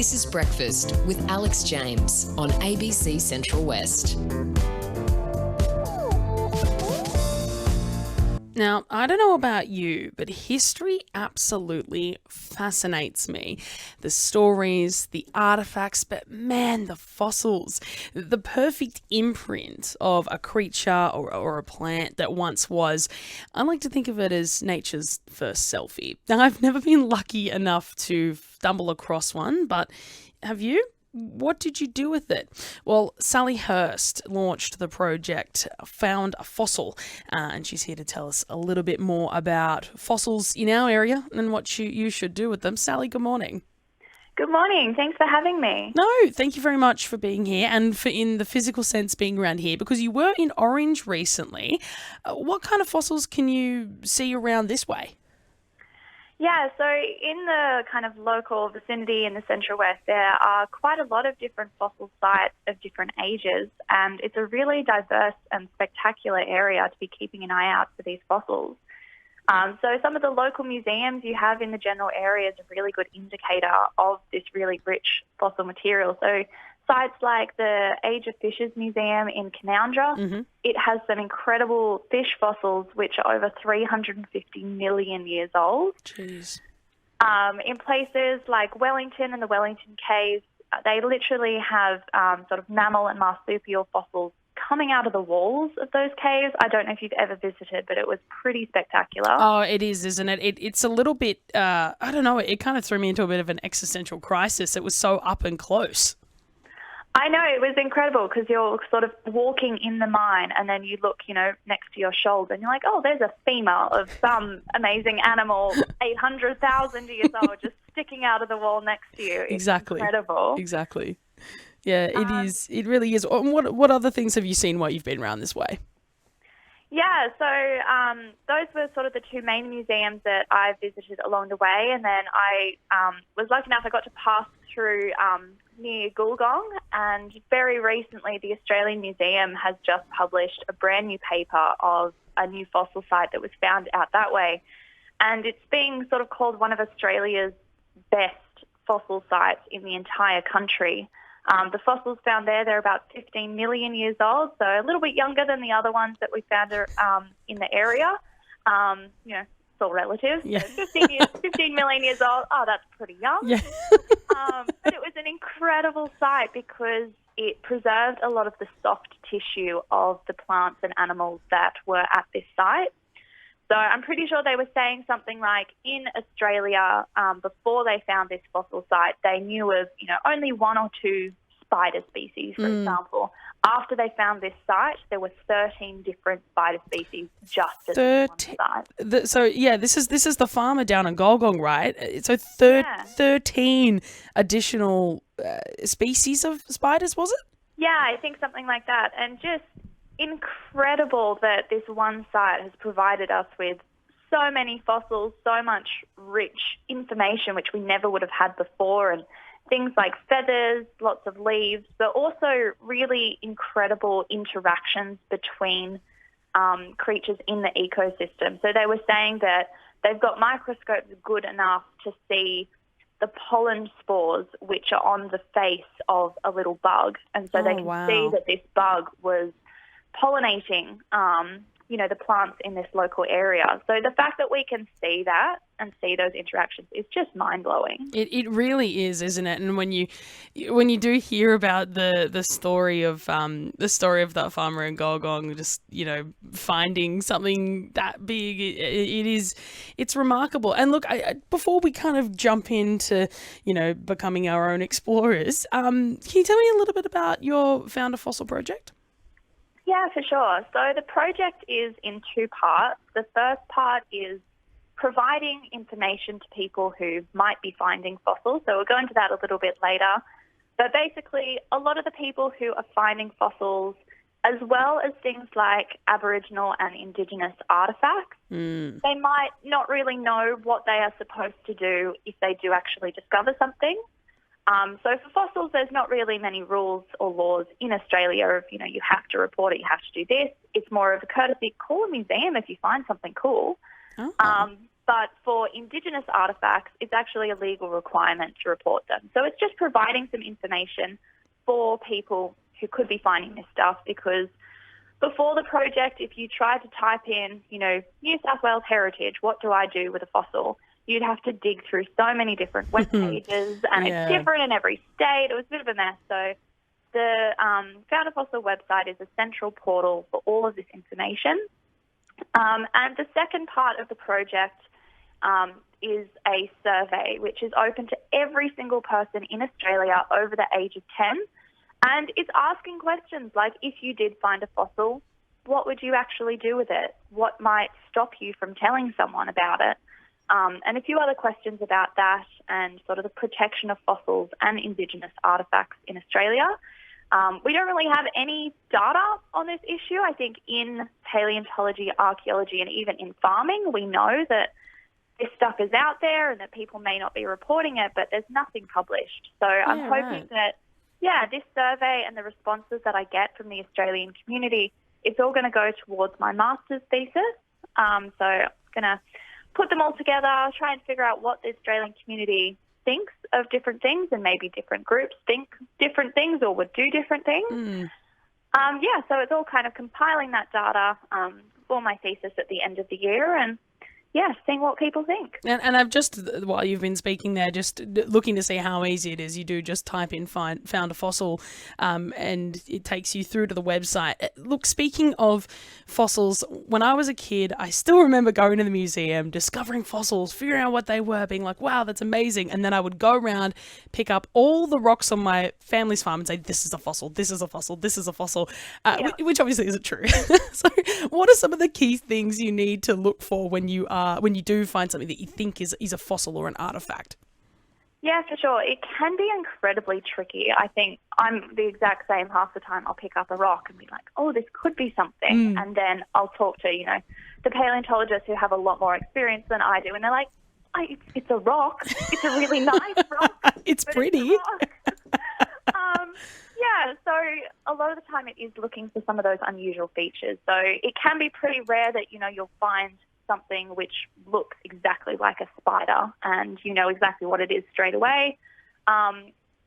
This is Breakfast with Alex James on ABC Central West. Now, I don't know about you, but history absolutely fascinates me. The stories, the artefacts, but man, the fossils. The perfect imprint of a creature or a plant that once was. I like to think of it as nature's first selfie. Now, I've never been lucky enough to stumble across one, but have you? What did you do with it? Well, Sally Hurst launched the project Found a Fossil, and she's here to tell us a little bit more about fossils in our area and what you should do with them. Sally, good morning. Good morning. Thanks for having me. No, thank you very much for being here and for, in the physical sense, being around here, because you were in Orange recently. What kind of fossils can you see around this way? Yeah, so in the kind of local vicinity in the Central West, there are quite a lot of different fossil sites of different ages, and it's a really diverse and spectacular area to be keeping an eye out for these fossils. So some of the local museums you have in the general area is a really good indicator of this really rich fossil material. So sites like the Age of Fishes Museum in Canowindra, it has some incredible fish fossils which are over 350 million years old. Jeez. In places like Wellington and the Wellington Caves, they literally have sort of mammal and marsupial fossils coming out of the walls of those caves. I don't know if you've ever visited, but it was pretty spectacular. Oh, it is, isn't it? It's a little bit, I don't know, it kind of threw me into a bit of an existential crisis. It was so up and close. I know, it was incredible because you're sort of walking in the mine and then you look, next to your shoulder and you're like, oh, there's a femur of some amazing animal 800,000 years old just sticking out of the wall next to you. It's incredible. Exactly. Yeah, it is. It really is. What other things have you seen while you've been around this way? Yeah, so those were sort of the two main museums that I visited along the way, and then I was lucky enough I got to pass through near Goolgong, and very recently the Australian Museum has just published a brand new paper of a new fossil site that was found out that way, and it's being sort of called one of Australia's best fossil sites in the entire country. The fossils found there, they're about 15 million years old, so a little bit younger than the other ones that we found in the area. It's all relative. Yeah. So 15 million years old, oh, that's pretty young. Yeah. But it was an incredible site because it preserved a lot of the soft tissue of the plants and animals that were at this site. So I'm pretty sure they were saying something like in Australia, before they found this fossil site, they knew of, only one or two spider species, for example. After they found this site, there were 13 different spider species just at this one site. This is the farmer down in Goolgong, right? So 13 additional species of spiders, was it? Yeah, I think something like that. And just incredible that this one site has provided us with so many fossils, so much rich information which we never would have had before, and things like feathers, lots of leaves, but also really incredible interactions between creatures in the ecosystem. So they were saying that they've got microscopes good enough to see the pollen spores which are on the face of a little bug, and so they can see that this bug was pollinating, the plants in this local area. So the fact that we can see that and see those interactions is just mind-blowing. It really is, isn't it? And when you do hear about the story of that farmer in Goolgong, just finding something that big, it's remarkable. And look, before we kind of jump into becoming our own explorers, can you tell me a little bit about your Found a Fossil project? Yeah, for sure. So the project is in two parts. The first part is providing information to people who might be finding fossils. So we'll go into that a little bit later. But basically, a lot of the people who are finding fossils, as well as things like Aboriginal and Indigenous artefacts, they might not really know what they are supposed to do if they do actually discover something. So for fossils, there's not really many rules or laws in Australia of, you have to report it, you have to do this. It's more of a courtesy. Call a museum if you find something cool. Oh. But for Indigenous artefacts, it's actually a legal requirement to report them. So it's just providing some information for people who could be finding this stuff, because before the project, if you tried to type in, New South Wales heritage, what do I do with a fossil? You'd have to dig through so many different web pages, and it's different in every state. It was a bit of a mess. So the Found a Fossil website is a central portal for all of this information. And the second part of the project is a survey, which is open to every single person in Australia over the age of 10. And it's asking questions like, if you did find a fossil, what would you actually do with it? What might stop you from telling someone about it? And a few other questions about that and sort of the protection of fossils and Indigenous artefacts in Australia. We don't really have any data on this issue. I think in paleontology, archaeology, and even in farming, we know that this stuff is out there and that people may not be reporting it, but there's nothing published. So I'm hoping that, this survey and the responses that I get from the Australian community, it's all going to go towards my master's thesis. So I'm going to put them all together, try and figure out what the Australian community thinks of different things, and maybe different groups think different things or would do different things. So it's all kind of compiling that data for my thesis at the end of the year, and seeing what people think. And I've just, while you've been speaking there, just looking to see how easy it is. You do just type in found a fossil, and it takes you through to the website. Look, speaking of fossils, when I was a kid, I still remember going to the museum, discovering fossils, figuring out what they were, being like, wow, that's amazing. And then I would go around, pick up all the rocks on my family's farm and say, this is a fossil, this is a fossil, this is a fossil, which obviously isn't true. So what are some of the key things you need to look for when you do find something that you think is a fossil or an artefact? Yeah, for sure. It can be incredibly tricky. I think I'm the exact same. Half the time I'll pick up a rock and be like, oh, this could be something. And then I'll talk to, the paleontologists who have a lot more experience than I do. And they're like, it's a rock. It's a really nice rock. It's pretty. So a lot of the time it is looking for some of those unusual features. So it can be pretty rare that, you'll find something which looks exactly like a spider and you know exactly what it is straight away.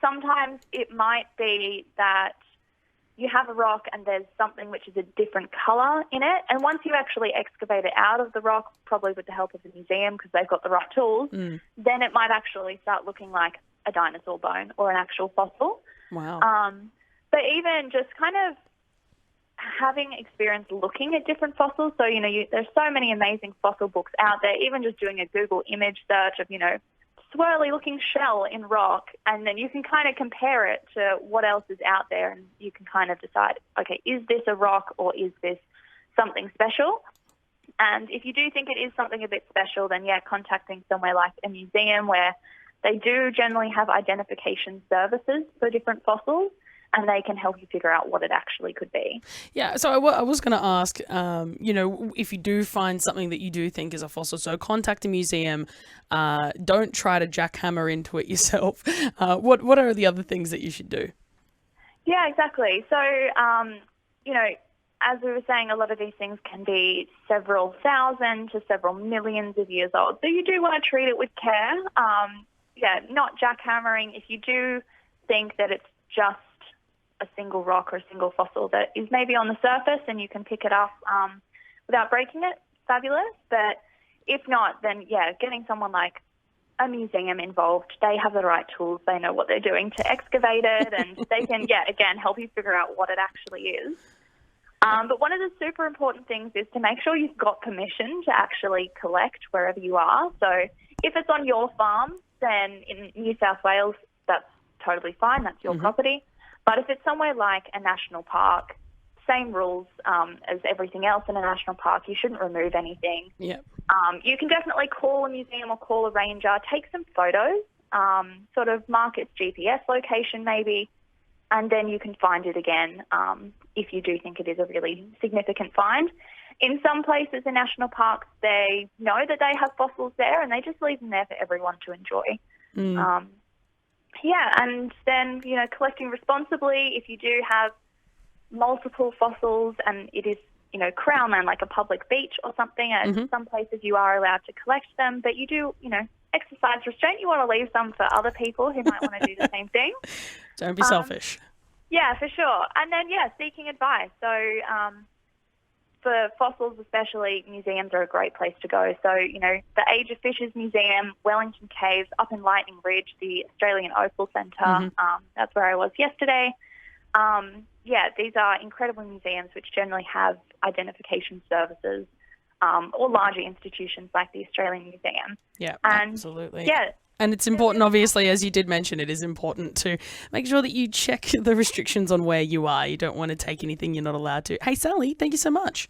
Sometimes it might be that you have a rock and there's something which is a different colour in it, and once you actually excavate it out of the rock, probably with the help of the museum because they've got the right tools, then it might actually start looking like a dinosaur bone or an actual fossil. Wow. But even just kind of having experience looking at different fossils, so, there's so many amazing fossil books out there, even just doing a Google image search of, swirly looking shell in rock, and then you can kind of compare it to what else is out there, and you can kind of decide, okay, is this a rock or is this something special? And if you do think it is something a bit special, then contacting somewhere like a museum where they do generally have identification services for different fossils, and they can help you figure out what it actually could be. Yeah, so I was going to ask, if you do find something that you do think is a fossil, so contact a museum, don't try to jackhammer into it yourself. What are the other things that you should do? Yeah, exactly. So, as we were saying, a lot of these things can be several thousand to several millions of years old. So you do want to treat it with care. Not jackhammering. If you do think that it's just a single rock or a single fossil that is maybe on the surface and you can pick it up without breaking it, fabulous. But if not, then getting someone like a museum involved. They have the right tools. They know what they're doing to excavate it, and they can, again, help you figure out what it actually is. But one of the super important things is to make sure you've got permission to actually collect wherever you are. So if it's on your farm, then in New South Wales, that's totally fine. That's your property. But if it's somewhere like a national park, same rules as everything else in a national park. You shouldn't remove anything. Yep. You can definitely call a museum or call a ranger, take some photos, sort of mark its GPS location maybe, and then you can find it again if you do think it is a really significant find. In some places in national parks, they know that they have fossils there and they just leave them there for everyone to enjoy. And then, collecting responsibly, if you do have multiple fossils and it is crown land, like a public beach or something. And some places you are allowed to collect them, but you do, exercise restraint. You want to leave some for other people who might want to do the same thing. Don't be selfish. Yeah, for sure. And then, seeking advice. So for fossils especially, museums are a great place to go. So, the Age of Fishes Museum, Wellington Caves, up in Lightning Ridge, the Australian Opal Centre, that's where I was yesterday. These are incredible museums which generally have identification services, or larger institutions like the Australian Museum. Yeah, and, absolutely. Yeah. And it's important, obviously, as you did mention, it is important to make sure that you check the restrictions on where you are. You don't want to take anything you're not allowed to. Hey, Sally, thank you so much.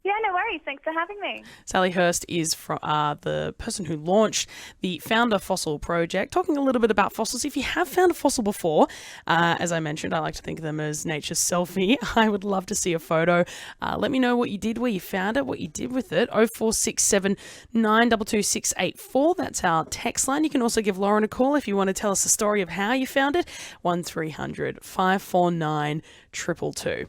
Yeah, no worries. Thanks for having me. Sally Hurst is the person who launched the Founder Fossil Project, talking a little bit about fossils. If you have found a fossil before, as I mentioned, I like to think of them as nature's selfie. I would love to see a photo. Let me know what you did, where you found it, what you did with it. 0467 922 684. That's our text line. You can also give Lauren a call if you want to tell us the story of how you found it. 1300 549 222.